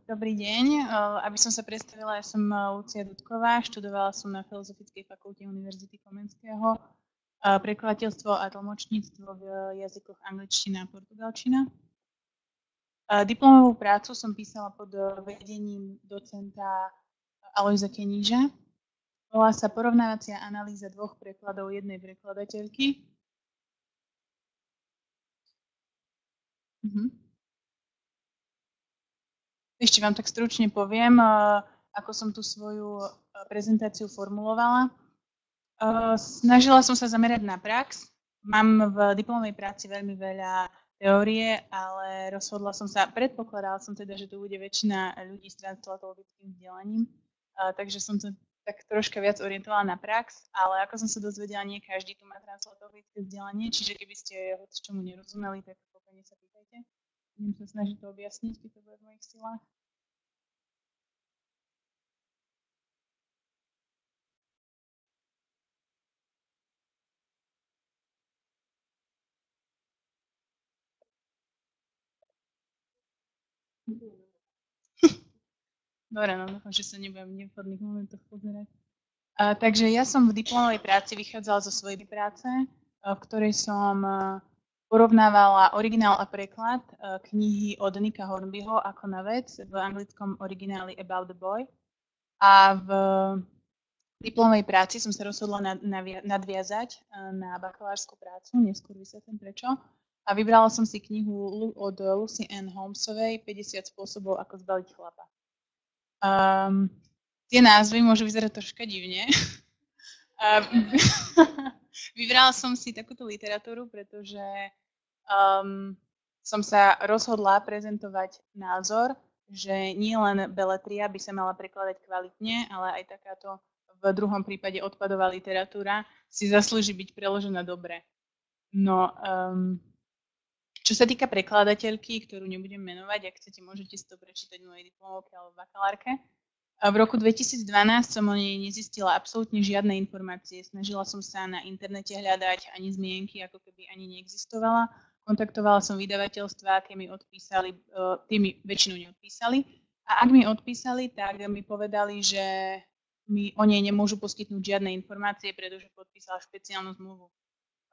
Dobrý deň. Aby som sa predstavila, ja som Lucia Dudková, študovala som na Filozofickej fakulte Univerzity Komenského prekladateľstvo a tlmočníctvo v jazykoch angličtina a portugalčina. Diplomovú prácu som písala pod vedením docenta Alojza Keníža. Volá sa Porovnávacia analýza dvoch prekladov jednej prekladateľky. Ešte vám tak stručne poviem, ako som tú svoju prezentáciu formulovala. Snažila som sa zamerať na prax. Mám v diplomovej práci veľmi veľa teórie, ale rozhodla som sa, predpokladala som teda, že tu bude väčšina ľudí s translatologickým vzdelaním, takže som sa tak troška viac orientovala na prax, ale ako som sa dozvedela, nie každý tu má translatologické vzdelanie, čiže keby ste hoci čomu nerozumeli, tak pokojne sa pýtajte. Budem sa snažiť to objasniť, keď to bude v mojich silách. Dobre, no dúfam, že sa nebudem v nevhodných momentoch pozerať. Takže ja som v diplomovej práci vychádzala zo svojej práce, v ktorej som porovnávala originál a preklad knihy od Nicka Hornbyho Ako na vec v anglickom origináli About the Boy. A v diplomovej práci som sa rozhodla nadviazať na bakalárskú prácu, neskôr vysvetlím prečo. A vybrala som si knihu od Lucy Ann Holmesovej 50 spôsobov, ako zbaliť chlapa. Tie názvy môžu vyzerať troška divne. Vybrala som si takúto literatúru, pretože som sa rozhodla prezentovať názor, že nie len beletria by sa mala prekladať kvalitne, ale aj takáto v druhom prípade odpadová literatúra si zaslúži byť preložená dobre. No, čo sa týka prekladateľky, ktorú nebudem menovať, ak chcete, môžete si to prečítať v mojej diplomovke alebo bakalárke. V roku 2012 som o nej nezistila absolútne žiadne informácie. Snažila som sa na internete hľadať, ani zmienky, ako keby ani neexistovala. Kontaktovala som vydavateľstva, aké mi odpísali, tí mi väčšinou neodpísali. A ak mi odpísali, tak mi povedali, že mi o nej nemôžu poskytnúť žiadne informácie, pretože podpísala špeciálnu zmluvu.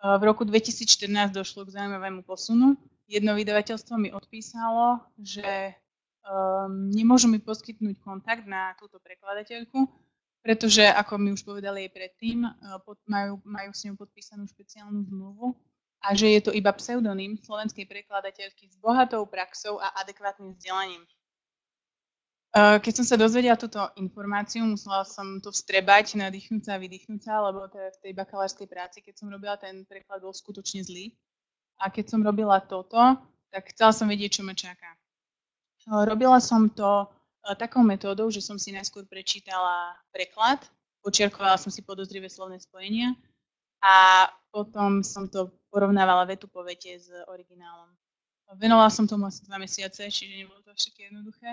V roku 2014 došlo k zaujímavému posunu. Jedno vydavateľstvo mi odpísalo, že nemôžu mi poskytnúť kontakt na túto prekladateľku, pretože, ako mi už povedali aj predtým, majú s ňou podpísanú špeciálnu zmluvu a že je to iba pseudonym slovenskej prekladateľky s bohatou praxou a adekvátnym vzdelaním. Keď som sa dozvedela túto informáciu, musela som to vstrebať, nadýchnúť sa a vydýchnúť sa, lebo v tej bakalárskej práci, keď som robila, ten preklad bol skutočne zlý. A keď som robila toto, tak chcela som vedieť, čo ma čaká. Robila som to takou metódou, že som si najskôr prečítala preklad, počiarkovala som si podozrivé slovné spojenia a potom som to porovnávala vetu po vete s originálom. Venovala som tomu asi 2 mesiace, čiže nebolo to až také jednoduché.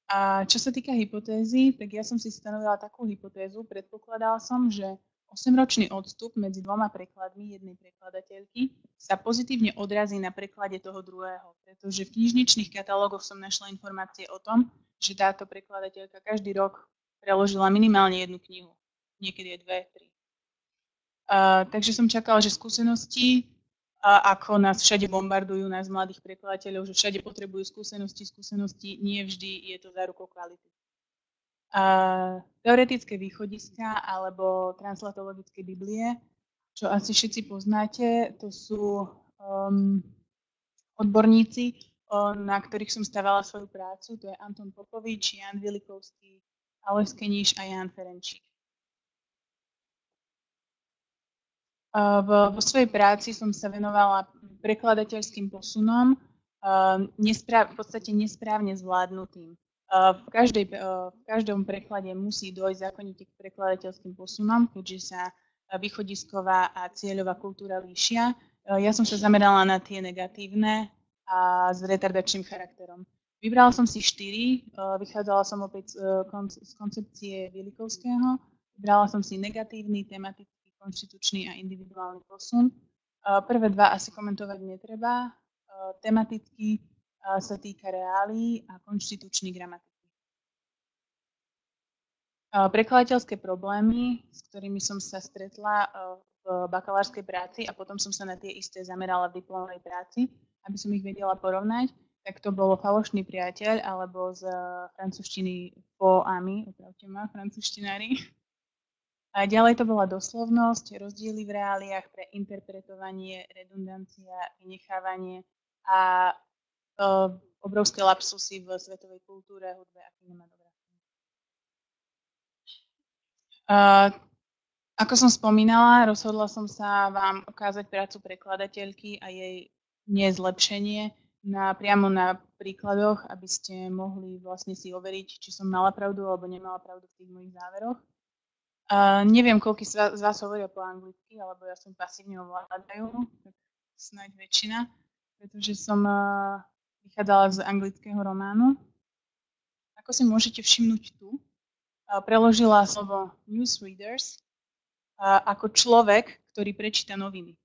A čo sa týka hypotézy, tak ja som si stanovila takú hypotézu, predpokladala som, že 8-ročný odstup medzi dvoma prekladmi jednej prekladateľky sa pozitívne odrazí na preklade toho druhého, pretože v knižničných katalógoch som našla informácie o tom, že táto prekladateľka každý rok preložila minimálne jednu knihu, niekedy aj 2, 3. Takže som čakala, že skúsenosti, ako nás všade bombardujú, nás mladých prekladateľov, že všade potrebujú skúsenosti, nie vždy je to zárukou kvality. Teoretické východiska alebo translatologické biblie, čo asi všetci poznáte, to sú odborníci, na ktorých som stavala svoju prácu, to je Anton Popovič, Jan Vilikovský, Alojz Keníž a Jan Ferenčík. Vo svojej práci som sa venovala prekladateľským posunom, v podstate nesprávne zvládnutým. V každom preklade musí dôjsť zákonite k prekladateľským posunom, keďže sa východisková a cieľová kultúra líšia. Ja som sa zamerala na tie negatívne a s retardačným charakterom. Vybrala som si 4, vychádzala som opäť z koncepcie Vilikovského. Vybrala som si negatívny, tematický, konštitučný a individuálny posun. Prvé 2 asi komentovať netreba. Tematický sa týka reálií a konštitučnej gramatiky. Prekladateľské problémy, s ktorými som sa stretla v bakalárskej práci a potom som sa na tie isté zamerala v diplomovej práci, aby som ich vedela porovnať, tak to bolo falošný priateľ, alebo z francúzštiny po ami, opravte ma, francúzštinári. A ďalej to bola doslovnosť, rozdiely v reáliách pre interpretovanie, redundancia, vynechávanie a obrovské lapsusy v svetovej kultúre, hudbe a kinematografii. Ako som spomínala, rozhodla som sa vám ukázať prácu prekladateľky a jej nezlepšenie priamo na príkladoch, aby ste mohli vlastne si overiť, či som mala pravdu alebo nemala pravdu v tých mojich záveroch. Neviem, koľko z vás hovoria po anglicky, alebo ja som pasívne ovládajú, tak snáď väčšina, pretože som vychádzala z anglického románu. Ako si môžete všimnúť tu, preložila slovo newsreaders ako človek, ktorý prečíta noviny.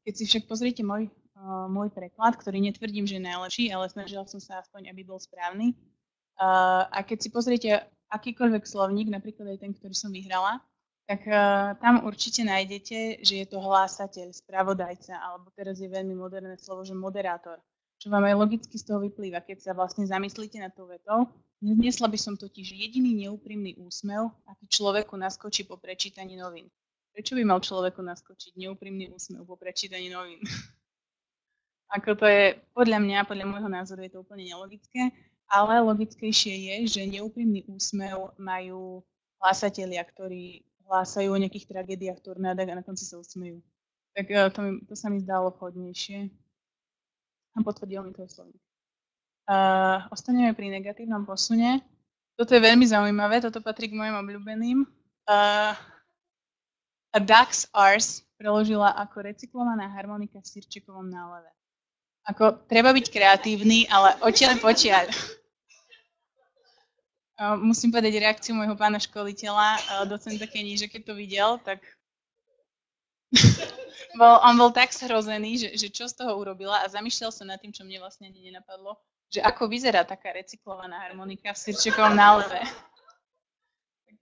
Keď si však pozriete môj preklad, ktorý netvrdím, že je najlepší, ale snažila som sa aspoň, aby bol správny. A keď si pozriete akýkoľvek slovník, napríklad aj ten, ktorý som vyhrala, tak tam určite nájdete, že je to hlásateľ, spravodajca, alebo teraz je veľmi moderné slovo, že moderátor. Čo vám aj logicky z toho vyplýva, keď sa vlastne zamyslíte nad tou vetou. Nezniesla by som totiž jediný neúprimný úsmev, aký človeku naskočí po prečítaní novín. Prečo by mal človeku naskočiť neúprimný úsmev po prečítaní novín? Ako to je, podľa mňa, podľa môjho názoru je to úplne nelogické, ale logickejšie je, že neúprimný úsmev majú hlásatelia, ktorí hlásajú o nejakých tragédiách, tornádach a na konci sa usmejú. Tak to sa mi zdalo vhodnejšie. A potvrdil mi to slovník. Ostaneme pri negatívnom posune. Toto je veľmi zaujímavé, toto patrí k mojim obľúbeným. A Dax Ars preložila ako recyklovaná harmonika v sirčekovom náleve. Ako, treba byť kreatívny, ale odtiaľ počiaľ. Musím povedať reakciu môjho pána školiteľa, docenta Kenny, že keď to videl, tak on bol tak zhrozený, že čo z toho urobila a zamýšľal sa nad tým, čo mne vlastne ani nenapadlo, že ako vyzerá taká recyklovaná harmonika v sirčekovom náleve. Tak,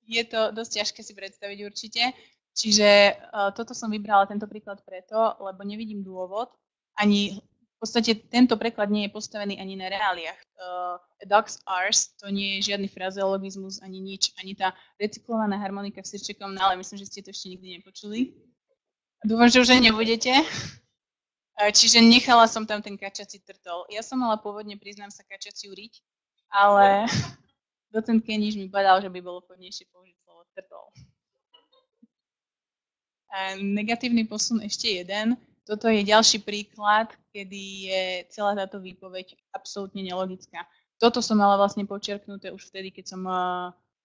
je to dosť ťažké si predstaviť určite. Čiže toto som vybrala, tento príklad preto, lebo nevidím dôvod, ani v podstate tento preklad nie je postavený ani na reáliách. Dogs Ars, to nie je žiadny frazeologizmus, ani nič, ani tá recyklovaná harmonika v sirčekovom náleve, myslím, že ste to ešte nikdy nepočuli. Dúfam, že už aj nebudete. Čiže nechala som tam ten kačací trtol. Ja som mala pôvodne, priznám sa, kačaciu riť, ale docent Keniš mi povedal, že by bolo vhodnejšie použiť slovo trtol. Negatívny posun ešte jeden. Toto je ďalší príklad, kedy je celá táto výpoveď absolútne nelogická. Toto som mala vlastne počiarknuté už vtedy, keď som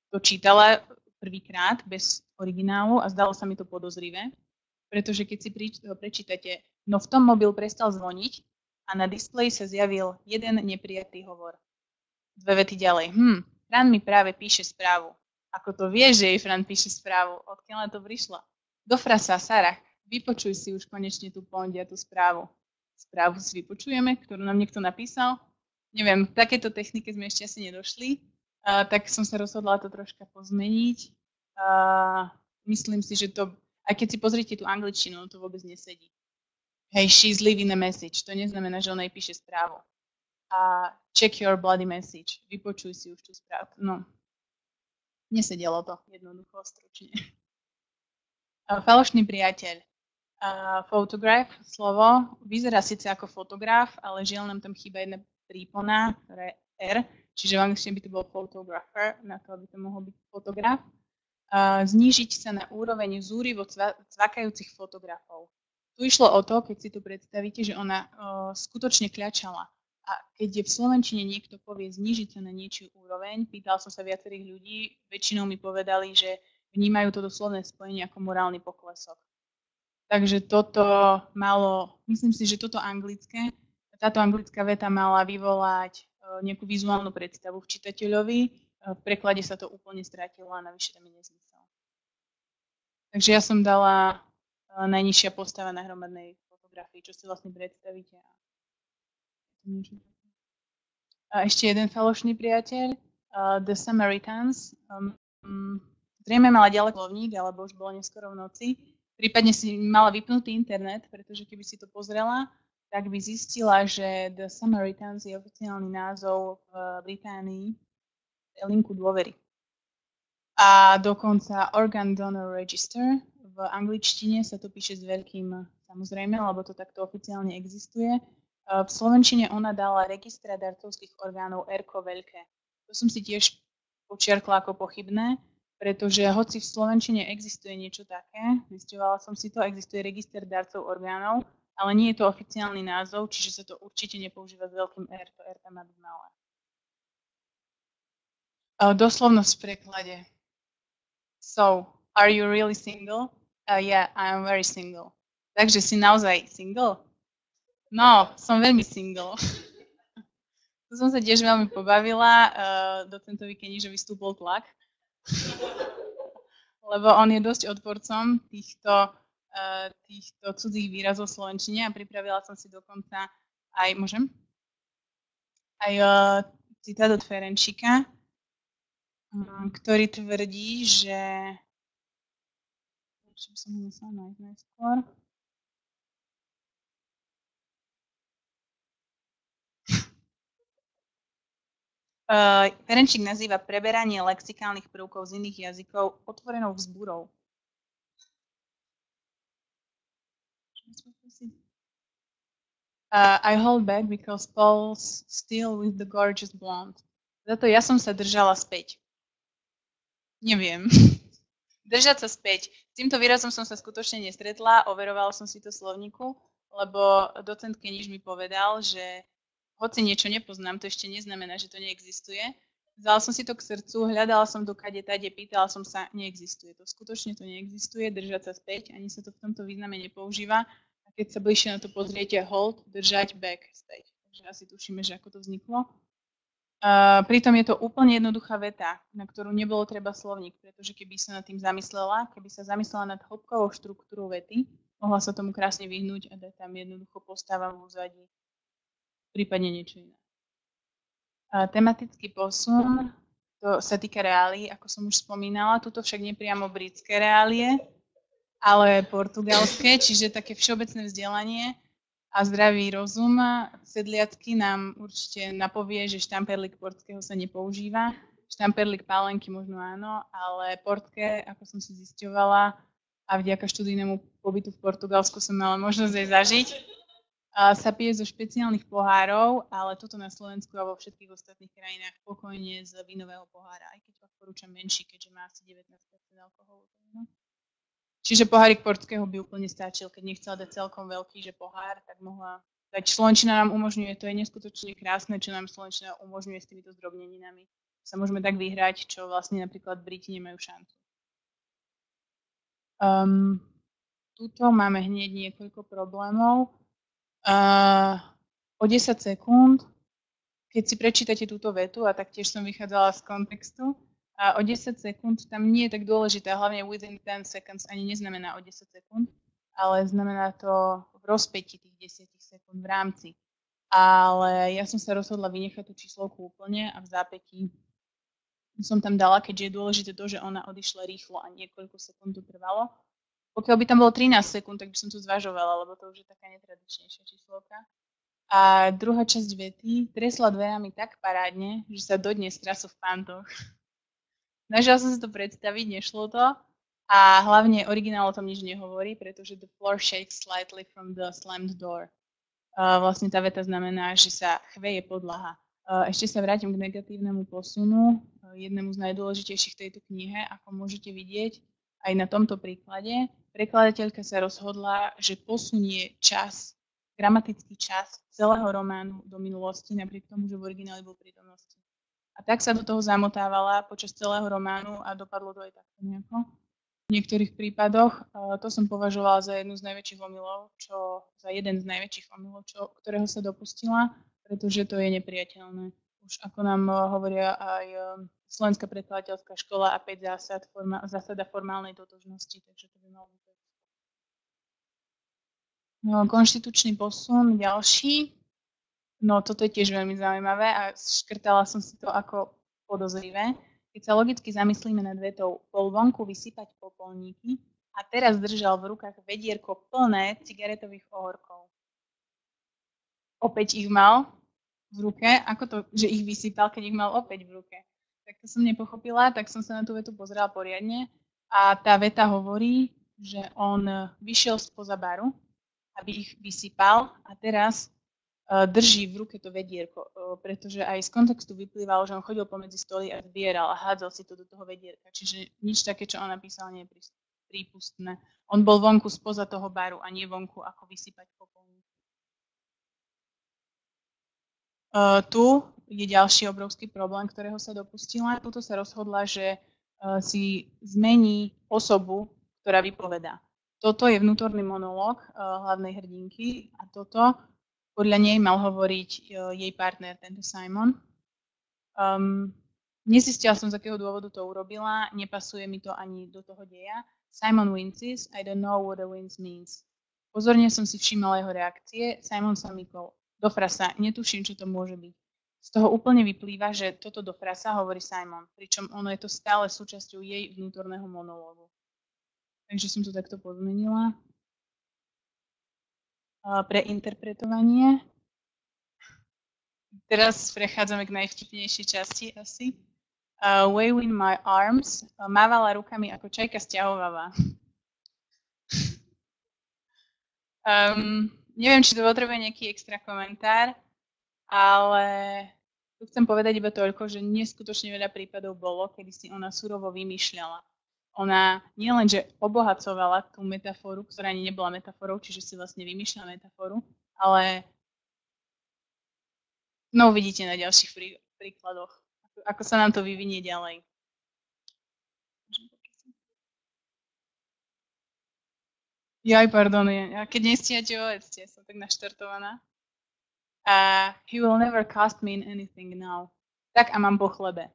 to čítala prvýkrát bez originálu a zdalo sa mi to podozrivé, pretože keď si prečítate, no v tom mobil prestal zvoniť a na displeji sa zjavil jeden neprijatý hovor. 2 vety ďalej. Fran mi práve píše správu. Ako to vieš, že jej Fran píše správu? Odkiaľ na to prišla? Do frasa, Sarah, vypočuj si už konečne tú pondiatú správu. Správu si vypočujeme, ktorú nám niekto napísal. Neviem, v takéto technike sme ešte asi nedošli, tak som sa rozhodla to troška pozmeniť. Myslím si, že to, aj keď si pozrite tú angličtinu, to vôbec nesedí. Hey, she's leaving a message. To neznamená, že ona jej píše správu. Check your bloody message. Vypočuj si už tú správu. No, nesedelo to jednoducho, stručne. Falošný priateľ. Photograph, slovo, vyzerá síce ako fotograf, ale žiaľ nám tam chýba jedna prípona, ktorá je R, čiže v angličtine by to bol photographer, na to, aby to mohol byť fotograf. Znížiť sa na úroveň zúrivo cvakajúcich fotografov. Tu išlo o to, keď si tu predstavíte, že ona skutočne kľačala. A keď je v slovenčine niekto povie znížiť sa na niečí úroveň, pýtal som sa viacerých ľudí, väčšinou mi povedali, že vnímajú to doslovné spojenie ako morálny poklesok. Takže toto malo, myslím si, že táto anglická veta mala vyvolať nejakú vizuálnu predstavu v čitateľovi. V preklade sa to úplne stratilo a navyše tam je nezmysel. Takže ja som dala najnižšia postava na hromadnej fotografii. geografii, čo si vlastne predstavíte. A ešte jeden falošný priateľ, The Samaritans. Zrejme mala ďaleko slovník, alebo už bolo neskoro v noci. Prípadne si mala vypnutý internet, pretože keby si to pozrela, tak by zistila, že The Samaritans je oficiálny názov v Británii linku dôvery. A dokonca Organ Donor Register, v angličtine sa to píše s veľkým samozrejme, lebo to takto oficiálne existuje. V slovenčine ona dala registra darcovských orgánov R-ko veľké. To som si tiež počiarkla ako pochybné, pretože hoci v slovenčine existuje niečo také, zisťovala som si to, existuje register darcov orgánov, ale nie je to oficiálny názov, čiže sa to určite nepoužíva s veľkým R, to R tam má byť malé. Doslovnosť v preklade. So, are you really single? Yeah, I am very single. Takže si naozaj single? No, som veľmi single. Tu som sa tiež veľmi pobavila. Docentovi Kenižovi vystúpol tlak. Lebo on je dosť odporcom týchto cudzích výrazov v slovenčine a pripravila som si dokonca aj, môžem? Aj citát od Ferenčíka, ktorý tvrdí, že... Čo som ho musela nájsť najskôr? Ferenčík nazýva preberanie lexikálnych prvkov z iných jazykov otvorenou vzburou. I hold back because Paul's still with the gorgeous blonde. Zato ja som sa držala späť. Neviem. Držať sa späť. S týmto výrazom som sa skutočne nestretla, overovala som si to v slovníku, lebo docent Keniž mi povedal, že hoci niečo nepoznám, to ešte neznamená, že to neexistuje. Vzala som si to k srdcu, hľadala som to kade tade, pýtala som sa, neexistuje to. Skutočne to neexistuje, držať sa späť, ani sa to v tomto význame nepoužíva. A keď sa bližšie na to pozriete, hold, držať, back, späť. Takže asi tušíme, že ako to vzniklo. Pritom je to úplne jednoduchá veta, na ktorú nebolo treba slovník, pretože keby sa nad tým zamyslela, keby sa zamyslela nad hĺbkovou štruktúrou vety, mohla sa tomu krásne vyhnúť a dať tam jednoducho postava v úzadí. Prípadne niečo iné. Tematický posun, to sa týka reálií, ako som už spomínala, tuto však nepriamo britské reálie, ale portugalské, čiže také všeobecné vzdelanie a zdravý rozum. Sedliacky nám určite napovie, že štamperlík portského sa nepoužíva. Štamperlík pálenky možno áno, ale portské, ako som si zisťovala a vďaka študijnému pobytu v Portugalsku som mala možnosť aj zažiť, sa pije zo špeciálnych pohárov, ale toto na Slovensku a vo všetkých ostatných krajinách pokojne z vínového pohára, aj keď odporúčam menší, keďže má asi 19% alkoholu. Čiže pohárik portského by úplne stačil, keď nechcela dať celkom veľký, že pohár, tak mohla dať. Slovenčina nám umožňuje, to je neskutočne krásne, čo nám slovenčina umožňuje s týmito zdrobneninami. Sa môžeme tak vyhrať, čo vlastne napríklad Briti nemajú šancu. Tuto máme hneď niekoľko problémov. O 10 sekúnd, keď si prečítate túto vetu, a taktiež som vychádzala z kontextu, a o 10 sekúnd tam nie je tak dôležité, hlavne within 10 seconds ani neznamená o 10 sekúnd, ale znamená to v rozpätí tých 10 sekúnd v rámci. Ale ja som sa rozhodla vynechať tú číslovku úplne a v zápätí som tam dala, keďže je dôležité to, že ona odišla rýchlo a niekoľko sekúnd to trvalo. Pokiaľ by tam bolo 13 sekúnd, tak by som to zvažovala, lebo to už je taká netradičnejšia číslovka. A druhá časť vety, tresla dverami tak parádne, že sa dodnes trasú v pantoch. Snažila som si to predstaviť, nešlo to. A hlavne originál o tom nič nehovorí, pretože the floor shakes slightly from the slammed door. Vlastne tá veta znamená, že sa chveje podlaha. Ešte sa vrátim k negatívnemu posunu, jednému z najdôležitejších v tejto knihe, ako môžete vidieť aj na tomto príklade. Prekladateľka sa rozhodla, že posunie čas, gramatický čas celého románu do minulosti, napriek tomu, že v origináli bol prítomnosti. A tak sa do toho zamotávala počas celého románu a dopadlo to aj takto nejako. V niektorých prípadoch to som považovala za jednu z najväčších omylov, ktorého sa dopustila, pretože to je nepriateľné. Už ako nám hovoria aj Slovenská prekladateľská škola a 5 zásada formálnej totožnosti, takže to by malo byť. No, konštitučný posun, ďalší. No, toto je tiež veľmi zaujímavé a škrtala som si to ako podozrivé. Keď sa logicky zamyslíme nad vetou, bol vonku vysypať popolníky a teraz držal v rukách vedierko plné cigaretových ohorkov. Opäť ich mal v ruke, ako to, že ich vysypal, keď ich mal opäť v ruke. Tak to som nepochopila, tak som sa na tú vetu pozerala poriadne a tá veta hovorí, že on vyšiel spoza baru, aby ich vysypal a teraz drží v ruke to vedierko, pretože aj z kontextu vyplývalo, že on chodil pomedzi stoly a zbieral a hádzal si to do toho vedierka. Čiže nič také, čo on napísal, nie je prípustné. On bol vonku spoza toho baru a nie vonku, ako vysypať popolník. Tu je ďalší obrovský problém, ktorého sa dopustila. Tuto sa rozhodla, že si zmení osobu, ktorá vypovedá. Toto je vnútorný monológ hlavnej hrdinky a toto podľa nej mal hovoriť jej partner, tento Simon. Nezistila som, z akého dôvodu to urobila, nepasuje mi to ani do toho deja. Simon winces, I don't know what a wince means. Pozorne som si všímala jeho reakcie, Simon sa mykol. Do frasa, netuším, čo to môže byť. Z toho úplne vyplýva, že toto do frasa hovorí Simon, pričom ono je to stále súčasťou jej vnútorného monológu. Takže som to takto pozmenila. Pre interpretovanie. Teraz prechádzame k najvtipnejšej časti asi. Waving my arms. Mávala rukami ako čajka sťahováva. Neviem, či to potrebuje nejaký extra komentár, ale tu chcem povedať iba toľko, že neskutočne veľa prípadov bolo, kedy si ona surovo vymýšľala. Ona nielenže obohacovala tú metaforu, ktorá ani nebola metaforou, čiže si vlastne vymýšľala metaforu, ale no uvidíte na ďalších príkladoch, ako sa nám to vyvinie ďalej. Jaj, pardon, keď nestíhate, povedzte, som tak naštartovaná. He will never cast me in anything now. Tak a mám po chlebe.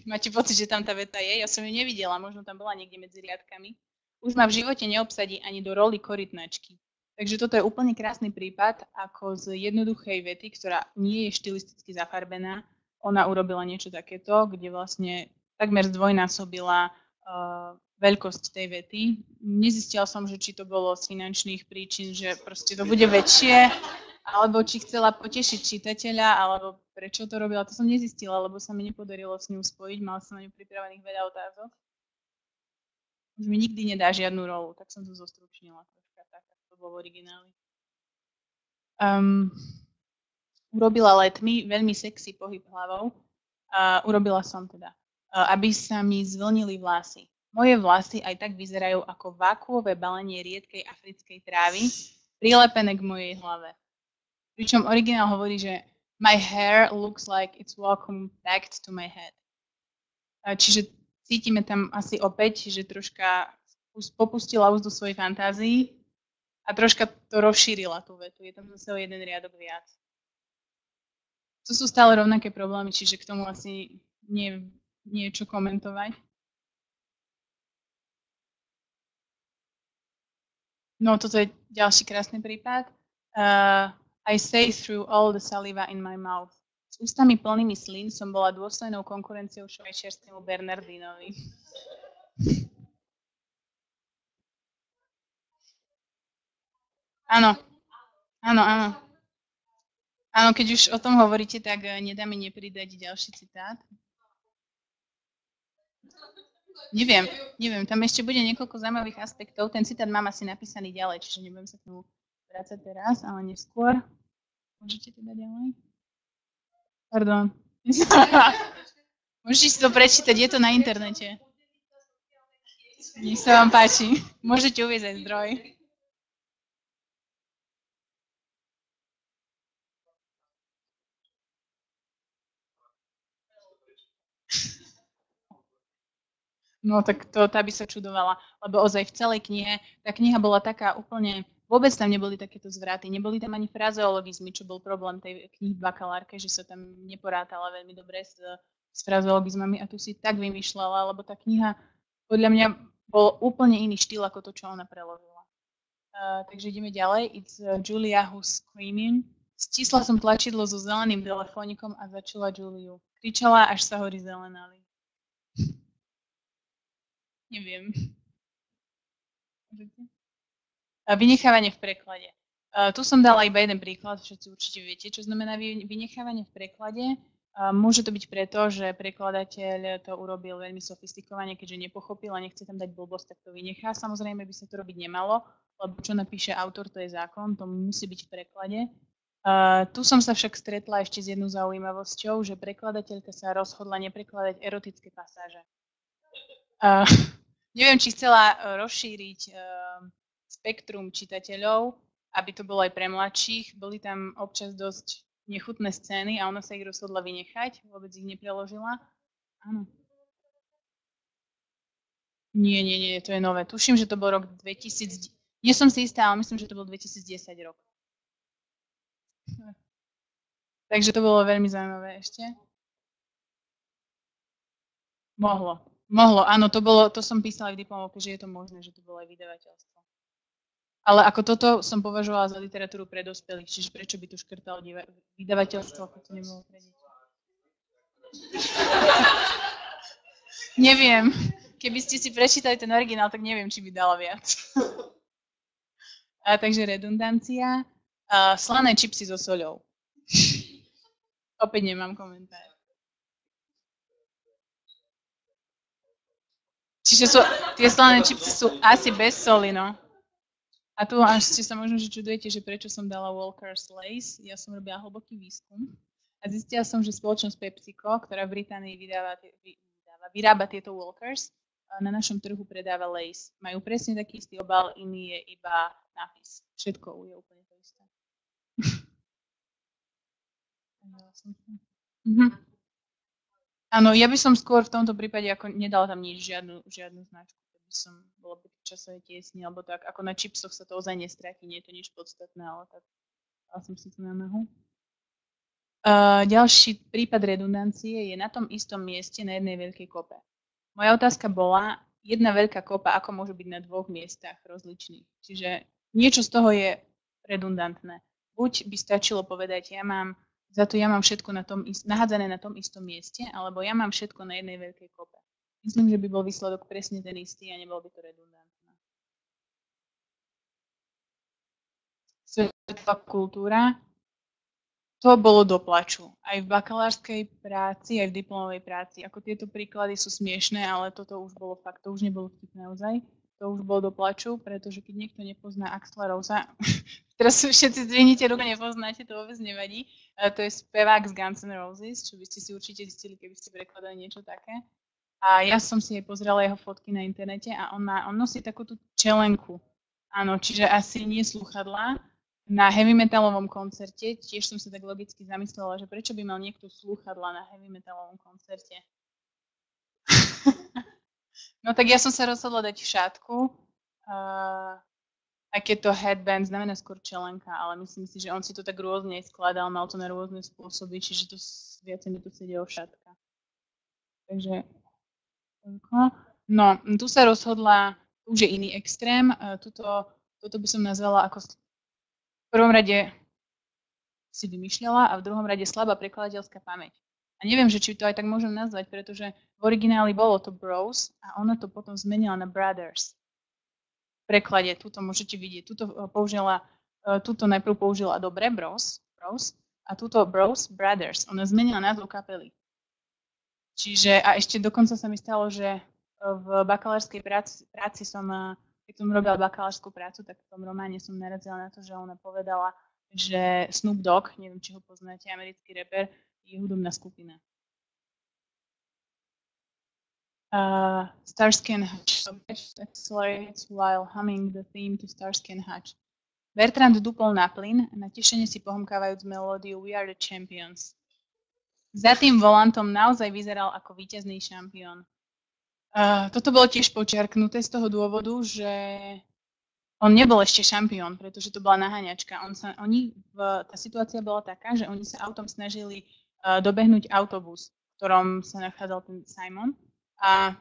Máte pocit, že tam tá veta je? Ja som ju nevidela, možno tam bola niekde medzi riadkami. Už ma v živote neobsadí ani do roli korytnačky. Takže toto je úplne krásny prípad, ako z jednoduchej vety, ktorá nie je štilisticky zafarbená, ona urobila niečo takéto, kde vlastne takmer zdvojnásobila veľkosť tej vety. Nezistila som, že či to bolo z finančných príčin, že proste to bude väčšie, alebo či chcela potešiť čitateľa, alebo prečo to robila, to som nezistila, lebo sa mi nepodarilo s ňou spojiť, mala som na ňu pripravených veľa otázok. Už mi nikdy nedá žiadnu rolu, tak som to zostručnila troška tak, ako to bolo v origináli. Urobila letmi veľmi sexy pohyb hlavou. Urobila som teda, aby sa mi zvlnili vlasy. Moje vlasy aj tak vyzerajú ako vákuové balenie riedkej africkej trávy, prilepené k mojej hlave. Pričom originál hovorí, že my hair looks like it's welcome back to my head. Čiže cítime tam asi opäť, že troška popustila úzdu svojej fantázii a troška to rozšírila tú vetu. Je tam zase o jeden riadok viac. To sú stále rovnaké problémy, čiže k tomu asi nie je čo komentovať. No, toto je ďalší krásny prípad. I say through all the saliva in my mouth. S ústami plnými slín som bola dôslednou konkurenciou švajčiarskému Bernardinovi. Áno, áno, áno. Áno, keď už o tom hovoríte, tak nedá mi nepridať ďalší citát. Neviem, tam ešte bude niekoľko zaujímavých aspektov. Ten citát mám asi napísaný ďalej, čiže nebudem sa k tomu vrácať teraz, ale neskôr. Môžete teda ďalej? Pardon. Môžete si to prečítať, je to na internete. Nech sa vám páči. Môžete uviesť aj zdroj. No tak to tá by sa čudovala, lebo ozaj v celej knihe, tá kniha bola taká úplne, vôbec tam neboli takéto zvraty, neboli tam ani frazeologizmy, čo bol problém tej knihy v bakalárke, že sa tam neporátala veľmi dobre s frazeologizmami a tu si tak vymýšľala, lebo tá kniha podľa mňa bol úplne iný štýl ako to, čo ona preložila. Takže ideme ďalej. It's Julia who's screaming. Stisla som tlačidlo so zeleným telefónikom a začula Juliu. Kričala, až sa hory zelenali. Neviem. Vynechávanie v preklade. Tu som dala iba jeden príklad, všetci určite viete, čo znamená vynechávanie v preklade. Môže to byť preto, že prekladateľ to urobil veľmi sofistikovane, keďže nepochopil a nechce tam dať blbosť, tak to vynechá. Samozrejme by sa to robiť nemalo, lebo čo napíše autor, to je zákon, to musí byť v preklade. Tu som sa však stretla ešte s jednou zaujímavosťou, že prekladateľka sa rozhodla neprekladať erotické pasáže. Neviem, či chcela rozšíriť spektrum čitateľov, aby to bolo aj pre mladších. Boli tam občas dosť nechutné scény a ona sa ich rozhodla vynechať, vôbec ich nepreložila. Áno. Nie, to je nové. Tuším, že to bol rok 2000. Nie som si istá, ale myslím, že to bol 2010 rok. Takže to bolo veľmi zaujímavé ešte. Mohlo, áno, to som písala aj v diplomovke, že je to možné, že to bolo aj vydavateľstvo. Ale ako toto som považovala za literatúru pre dospelých, čiže prečo by to škrtalo vydavateľstvo, ako to nebolo pre deti? Neviem. Keby ste si prečítali ten originál, tak neviem, či by dala viac. Takže redundancia. Slané čipsy so soľou. Opäť nemám komentár. Čiže tie slané čipsy sú asi bez soli, no. A tu až ste sa možno že čudujete, že prečo som dala Walker's Lace. Ja som robila hlboký výskum a zistila som, že spoločnosť PepsiCo, ktorá v Británii vyrába tieto Walkers, na našom trhu predáva Lace. Majú presne taký istý obal, iný je iba nápis. Všetko je úplne to isté. Áno, ja by som skôr v tomto prípade ako nedala tam nič, žiadnu značku. By som bola pri časovej tiesni, alebo tak, ako na čipsoch sa to ozaj nestratí, nie je to nič podstatné, ale tak dala som si to na nohu. Ďalší prípad redundancie je na tom istom mieste na jednej veľkej kope. Moja otázka bola, jedna veľká kopa, ako môže byť na dvoch miestach rozličných. Čiže niečo z toho je redundantné. Buď by stačilo povedať, ja mám všetko nahádzané na tom istom mieste, alebo ja mám všetko na jednej veľkej kope. Myslím, že by bol výsledok presne ten istý a nebol by to redundantné. Svetová kultúra. To bolo do plaču. Aj v bakalárskej práci, aj v diplomovej práci. Ako tieto príklady sú smiešné, ale toto už bolo fakt, to už nebolo vtipné naozaj. To už bolo do plaču, pretože keď niekto nepozná Axla Rosea, teraz všetci zdvihnite ruku, nepoznáte, to vôbec nevadí. To je spevák z Guns N' Roses, čo by ste si určite zistili, keby ste prekladali niečo také. A ja som si aj pozrela jeho fotky na internete a on nosí takúto čelenku. Áno, čiže asi nie slúchadlá. Na heavy metalovom koncerte tiež som sa tak logicky zamyslela, že prečo by mal niekto slúchadlá na heavy metalovom koncerte. No tak ja som sa rozhodla dať šátku. Aj keď to headband znamená skôr čelenka, ale myslím si, že on si to tak rôzne skladal, mal to na rôzne spôsoby, čiže to viacej mi tu sedelo šátka. Takže no, tu sa rozhodla, už je iný extrém, toto by som nazvala ako v prvom rade si vymýšľala a v druhom rade slabá prekladateľská pamäť. A neviem, že či to aj tak môžem nazvať, pretože v origináli bolo to bros a ona to potom zmenila na brothers. V preklade, tuto môžete vidieť, tuto najprv použila dobre bros a tuto bros, brothers. Ona zmenila názov kapely. Čiže, a ešte dokonca sa mi stalo, že v bakalárskej práci keď som robila bakalárskú prácu, tak v tom románe som narazila na to, že ona povedala, že Snoop Dogg, neviem, či ho poznáte, americký rapper, je hudobná skupina. Starsky and Hutch accelerates while humming the theme to Starsky and Hutch. Bertrand dupol na plyn, na tešenie si pohomkávajúc melódiu We Are the Champions. Za tým volantom naozaj vyzeral ako víťazný šampión. Toto bolo tiež počiarknuté z toho dôvodu, že on nebol ešte šampión, pretože to bola naháňačka. Tá situácia bola taká, že oni sa autom snažili dobehnúť autobus, v ktorom sa nachádzal ten Simon. A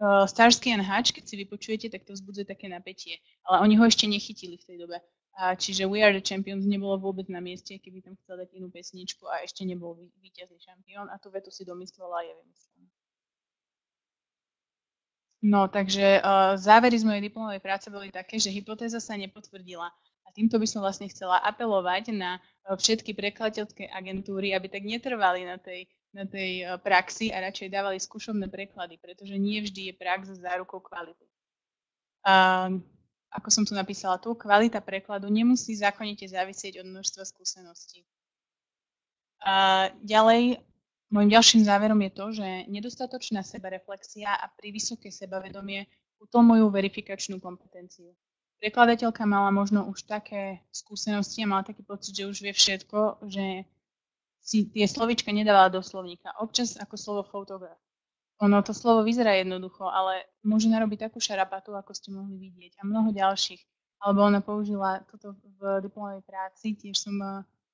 Starsky and Hutch, keď si vypočujete, tak to vzbudzuje také napätie. Ale oni ho ešte nechytili v tej dobe. Čiže We Are the Champions nebolo vôbec na mieste, keby tam chcel dať inú pesničku a ešte nebol víťazný šampión a tú vetu si domyslela a je vymyslená. No, takže závery z mojej diplomovej práce boli také, že hypotéza sa nepotvrdila. A týmto by som vlastne chcela apelovať na všetky prekladateľské agentúry, aby tak netrvali na tej praxi a radšej dávali skúšobné preklady, pretože nie vždy je prax zárukou kvality. Ako som tu napísala tu, kvalita prekladu nemusí zákonite závisieť od množstva skúseností. Ďalej, môjim ďalším záverom je to, že nedostatočná sebareflexia a prívysoké sebavedomie utlmujú verifikačnú kompetenciu. Prekladateľka mala možno už také skúsenosti a mala taký pocit, že už vie všetko, že si tie slovíčka nedávala do slovníka. Občas ako slovo fotograf. Ono to slovo vyzerá jednoducho, ale môže narobiť takú šarapatu, ako ste mohli vidieť. A mnoho ďalších. Alebo ona použila toto v diplomovej práci. Tiež som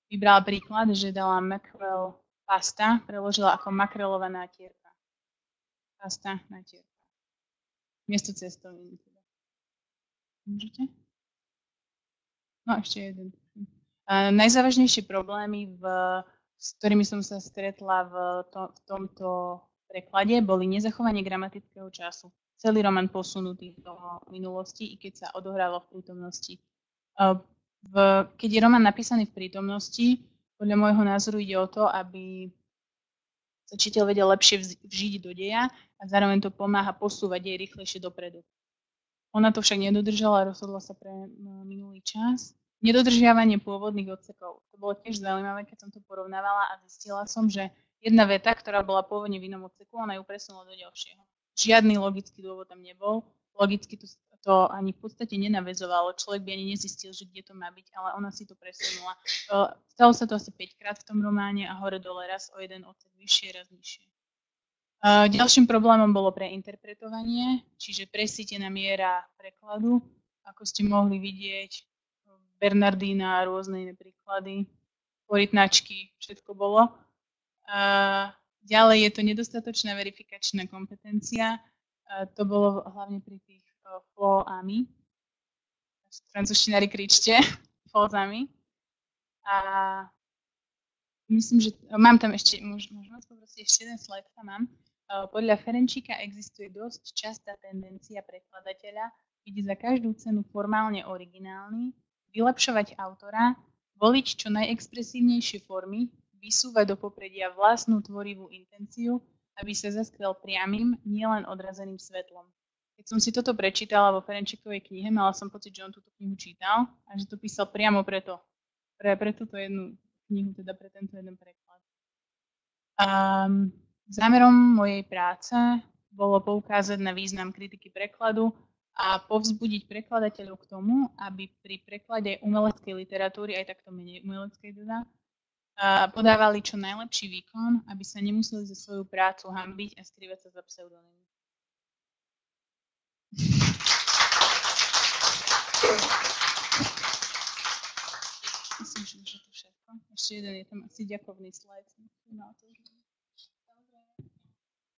vybrala príklad, že dala mackerel pasta, preložila ako makrelová nátierka. Pasta, nátierka. Miesto cestoviny. Môžete? No ešte jeden. Najzávažnejšie problémy, s ktorými som sa stretla v tomto preklade, boli nezachovanie gramatického času. Celý román posunutý do minulosti, i keď sa odohralo v prítomnosti. Keď je román napísaný v prítomnosti, podľa môjho názoru ide o to, aby sa čitateľ vedel lepšie vžiť do deja a zároveň to pomáha posúvať jej rýchlejšie dopredu. Ona to však nedodržala a rozhodla sa pre minulý čas. Nedodržiavanie pôvodných odsekov. To bolo tiež zaujímavé, keď som to porovnávala a zistila som, že jedna veta, ktorá bola pôvodne v inom odseku, ona ju presunula do ďalšieho. Žiadny logický dôvod tam nebol. Logicky to ani v podstate nenaväzovalo. Človek by ani nezistil, že kde to má byť, ale ona si to presunula. Stalo sa to asi 5-krát v tom románe a hore-dole raz o jeden odsek vyššie, raz nižšie. Ďalším problémom bolo preinterpretovanie, čiže presítená miera prekladu. Ako ste mohli vidieť, Bernardína, rôzne iné príklady, korytnačky, všetko bolo. Ďalej je to nedostatočná verifikačná kompetencia. To bolo hlavne pri tých flow-ami. Francúzštinári kričte, flow-ami. A myslím, že mám tam ešte, môžem vás poprosiť, ešte jeden slajd tam mám. Podľa Ferenčíka existuje dosť častá tendencia prekladateľa byť za každú cenu formálne originálny, vylepšovať autora, voliť čo najexpresívnejšie formy, vysúvať do popredia vlastnú tvorivú intenciu, aby sa zaskvel priamym, nielen odrazeným svetlom. Keď som si toto prečítala vo Ferenčíkovej knihe, mala som pocit, že on túto knihu čítal a že to písal priamo pre túto jednu knihu, teda pre tento jeden preklad. Zámerom mojej práce bolo poukázať na význam kritiky prekladu a povzbudiť prekladateľov k tomu, aby pri preklade umeleckej literatúry, aj takto menej umeleckej teda, podávali čo najlepší výkon, aby sa nemuseli za svoju prácu hanbiť a skrývať sa za pseudonymom. Myslím, že to všetko. Ešte jeden je tam asi ďakovný slajd.